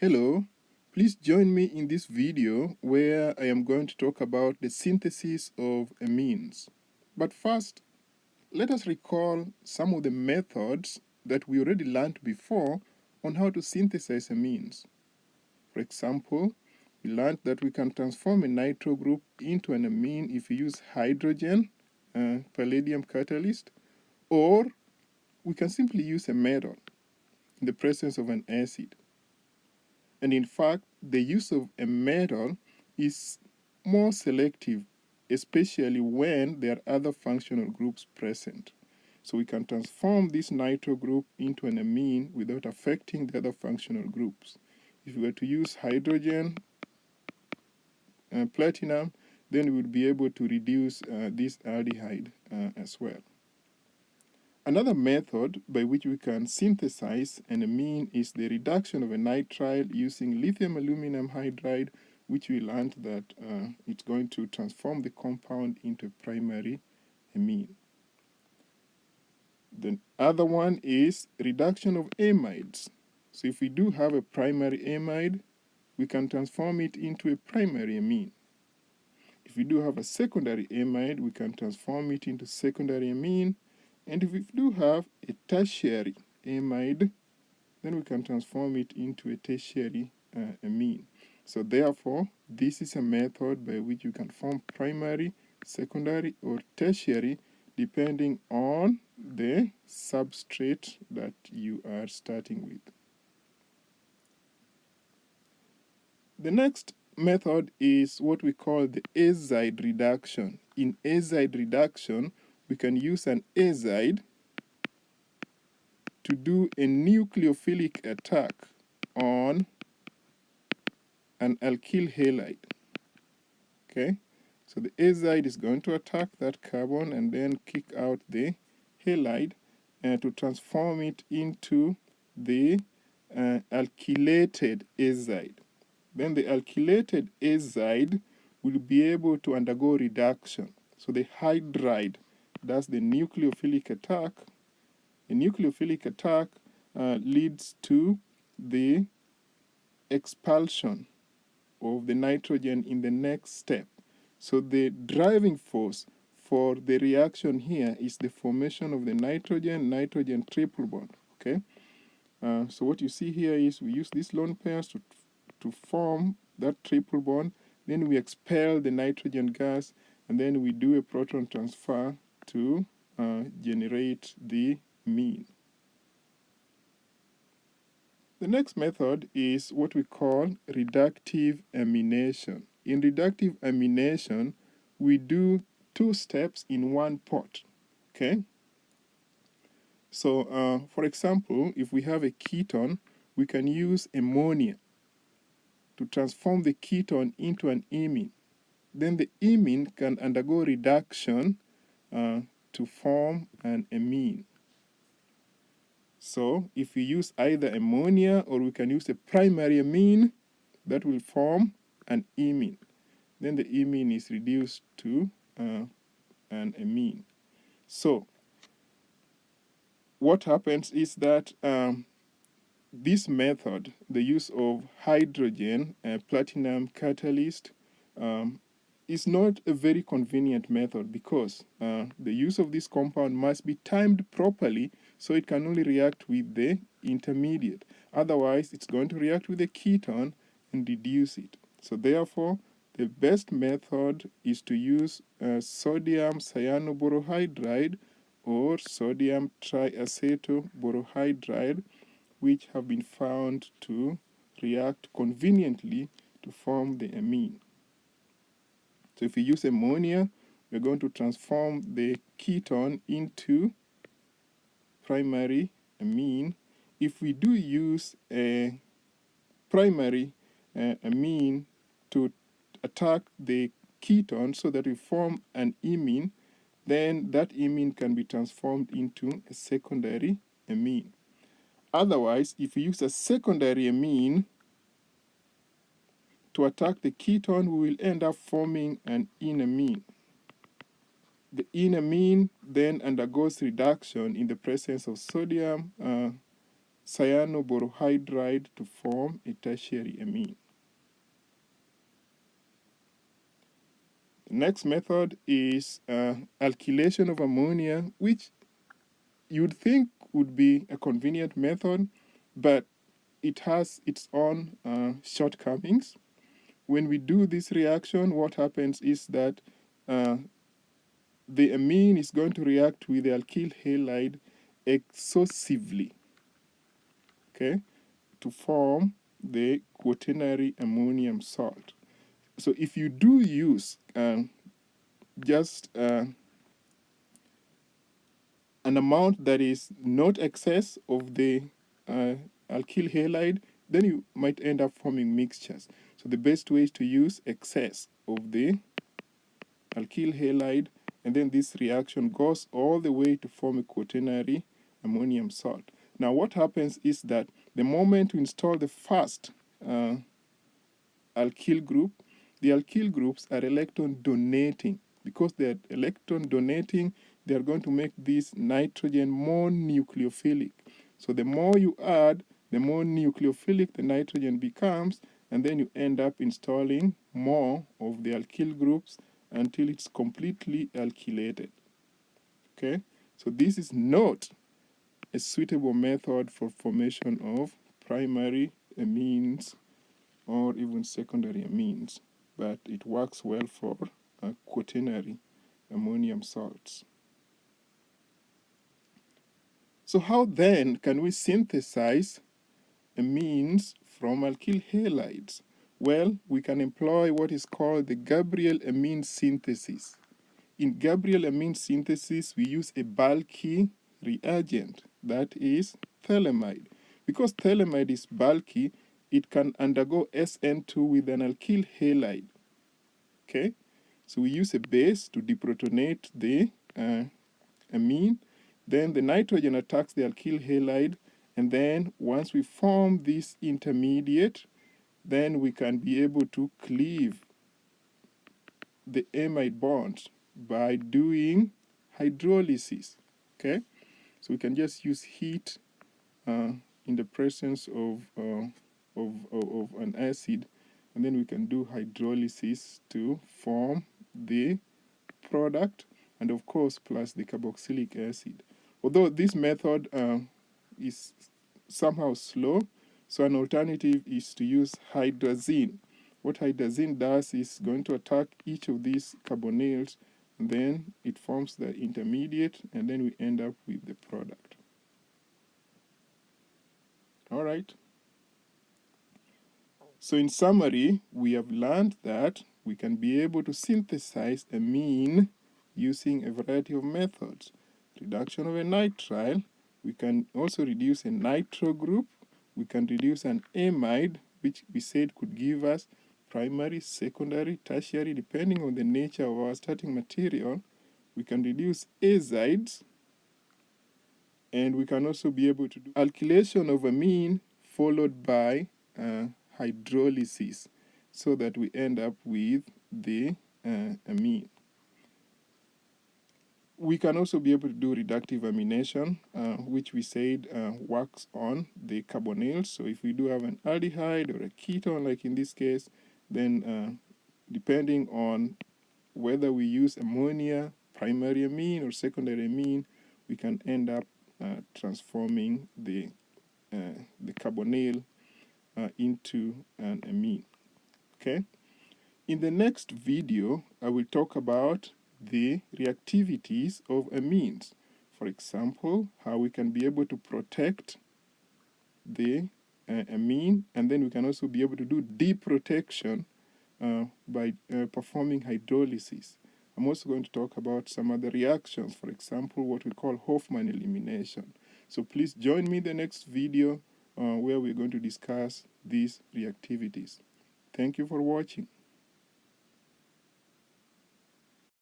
Hello, please join me in this video where I am going to talk about the synthesis of amines. But first, let us recall some of the methods that we already learned before on how to synthesize amines. For example, we learned that we can transform a nitro group into an amine if we use hydrogen, palladium catalyst, or we can simply use a metal in the presence of an acid. And in fact, the use of a metal is more selective, especially when there are other functional groups present. So we can transform this nitro group into an amine without affecting the other functional groups. If we were to use hydrogen and platinum, then we would be able to reduce this aldehyde as well. Another method by which we can synthesize an amine is the reduction of a nitrile using lithium aluminum hydride, which we learned that it's going to transform the compound into a primary amine. The other one is reduction of amides. So if we do have a primary amide, we can transform it into a primary amine. If we do have a secondary amide, we can transform it into secondary amine. And if we do have a tertiary amide, then we can transform it into a tertiary amine. So therefore, this is a method by which you can form primary, secondary, or tertiary depending on the substrate that you are starting with. The next method is what we call the azide reduction. In azide reduction, we can use an azide to do a nucleophilic attack on an alkyl halide. Okay, so the azide is going to attack that carbon and then kick out the halide to transform it into the alkylated azide. Then the alkylated azide will be able to undergo reduction. So the hydride does the nucleophilic attack. A nucleophilic attack leads to the expulsion of the nitrogen in the next step. So the driving force for the reaction here is the formation of the nitrogen triple bond. Okay. So what you see here is we use these lone pairs to form that triple bond. Then we expel the nitrogen gas, and then we do a proton transfer to generate the amine. The next method is what we call reductive amination. In reductive amination, we do two steps in one pot. Okay? So, for example, if we have a ketone, we can use ammonia to transform the ketone into an imine. Then the imine can undergo reduction to form an amine. So if we use either ammonia or we can use a primary amine, that will form an imine. Then the imine is reduced to an amine. So what happens is that this method, the use of hydrogen platinum catalyst, is not a very convenient method because the use of this compound must be timed properly so it can only react with the intermediate. Otherwise, it's going to react with the ketone and reduce it. So therefore, the best method is to use sodium cyanoborohydride or sodium triacetoborohydride, which have been found to react conveniently to form the amine. So if we use ammonia, we're going to transform the ketone into primary amine. If we do use a primary amine to attack the ketone so that we form an imine, then that imine can be transformed into a secondary amine. Otherwise, if we use a secondary amine to attack the ketone, we will end up forming an enamine. The enamine then undergoes reduction in the presence of sodium cyanoborohydride to form a tertiary amine. The next method is alkylation of ammonia, which you'd think would be a convenient method, but it has its own shortcomings. When we do this reaction, what happens is that the amine is going to react with the alkyl halide excessively, okay, to form the quaternary ammonium salt. So if you do use just an amount that is not excess of the alkyl halide, then you might end up forming mixtures. So the best way is to use excess of the alkyl halide, and then this reaction goes all the way to form a quaternary ammonium salt. Now what happens is that the moment we install the first alkyl group, the alkyl groups are electron donating. Because they're electron donating, they are going to make this nitrogen more nucleophilic. So the more you add, the more nucleophilic the nitrogen becomes, and then you end up installing more of the alkyl groups until it's completely alkylated. Okay? So this is not a suitable method for formation of primary amines or even secondary amines, but it works well for quaternary ammonium salts. So how then can we synthesize amines from alkyl halides? Well, we can employ what is called the Gabriel amine synthesis. In Gabriel amine synthesis, we use a bulky reagent, that is phthalimide. Because phthalimide is bulky, it can undergo SN2 with an alkyl halide. Okay? So we use a base to deprotonate the amine. Then the nitrogen attacks the alkyl halide, and then once we form this intermediate, then we can be able to cleave the amide bonds by doing hydrolysis. Okay, so we can just use heat in the presence of an acid, and then we can do hydrolysis to form the product, and of course plus the carboxylic acid. Although this method is somehow slow, so an alternative is to use hydrazine. What hydrazine does is going to attack each of these carbonyls, and then it forms the intermediate, and then we end up with the product. All right. So in summary, we have learned that we can be able to synthesize amine using a variety of methods. Reduction of a nitrile, we can also reduce a nitro group, we can reduce an amide, which we said could give us primary, secondary, tertiary, depending on the nature of our starting material. We can reduce azides, and we can also be able to do alkylation of amine followed by hydrolysis, so that we end up with the amine. We can also be able to do reductive amination, which we said works on the carbonyls. So if we do have an aldehyde or a ketone, like in this case, then depending on whether we use ammonia, primary amine, or secondary amine, we can end up transforming the carbonyl into an amine. Okay? In the next video, I will talk about the reactivities of amines. For example, how we can be able to protect the amine, and then we can also be able to do deprotection by performing hydrolysis. I'm also going to talk about some other reactions, for example, what we call Hofmann elimination. So please join me in the next video where we're going to discuss these reactivities. Thank you for watching.